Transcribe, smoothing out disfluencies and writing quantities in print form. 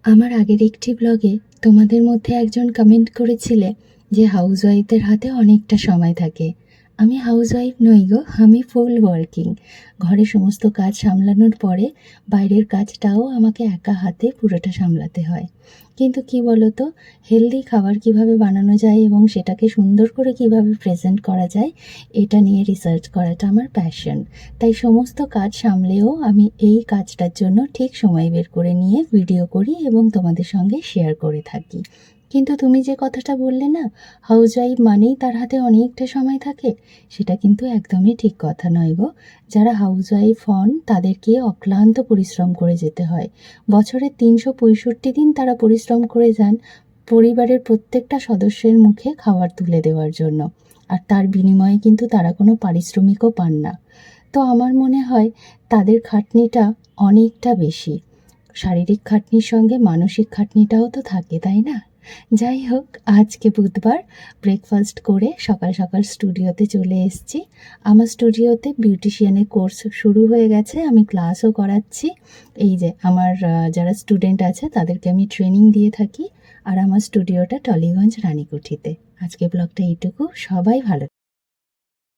আমার আগের একটি ব্লগে তোমাদের মধ্যে একজন কমেন্ট করেছিলে যে হাউসওয়াইফদের হাতে অনেকটা সময় থাকে। আমি হাউসওয়াইফ নই গো, আমি ফুল ওয়ার্কিং। ঘরে সমস্ত কাজ সামলানোর পরে বাইরের কাজটাও আমাকে একা হাতে পুরোটা সামলাতে হয়। কিন্তু কি বলো তো, হেলদি খাবার কিভাবে বানানো যায় এবং সেটাকে সুন্দর করে কিভাবে প্রেজেন্ট করা যায়, এটা নিয়ে রিসার্চ করাটা আমার প্যাশন। তাই সমস্ত কাজ সামলেও আমি এই কাজটার জন্য ঠিক সময় বের করে নিয়ে ভিডিও করি এবং তোমাদের সঙ্গে শেয়ার করে থাকি। কিন্তু তুমি যে কথাটা বললে না, হাউসওয়াইফ মানেই তার হাতে অনেকটা সময় থাকে, সেটা কিন্তু একদমই ঠিক কথা নয় গো। যারা হাউসওয়াইফ হন তাদেরকে অক্লান্ত পরিশ্রম করে যেতে হয়। বছরের ৩৬৫ দিন তারা পরিশ্রম করে যান পরিবারের প্রত্যেকটা সদস্যের মুখে খাবার তুলে দেওয়ার জন্য। আর তার বিনিময়ে কিন্তু তারা কোনো পারিশ্রমিকও পান না। তো আমার মনে হয় তাদের খাটনিটা অনেকটা বেশি। শারীরিক খাটনির সঙ্গে মানসিক খাটনিটাও তো থাকে, তাই না? যাই হোক, আজকে বুধবার ব্রেকফাস্ট করে সকাল সকাল স্টুডিওতে চলে এসেছি। আমার স্টুডিওতে বিউটিশিয়ানের কোর্স শুরু হয়ে গেছে, আমি ক্লাসও করাচ্ছি। এই যে আমার যারা স্টুডেন্ট আছে তাদেরকে আমি ট্রেনিং দিয়ে থাকি। আর আমার স্টুডিওটা টলিগঞ্জ রানীকুঠিতে। আজকে ব্লগটা এইটুকু, সবাই ভালো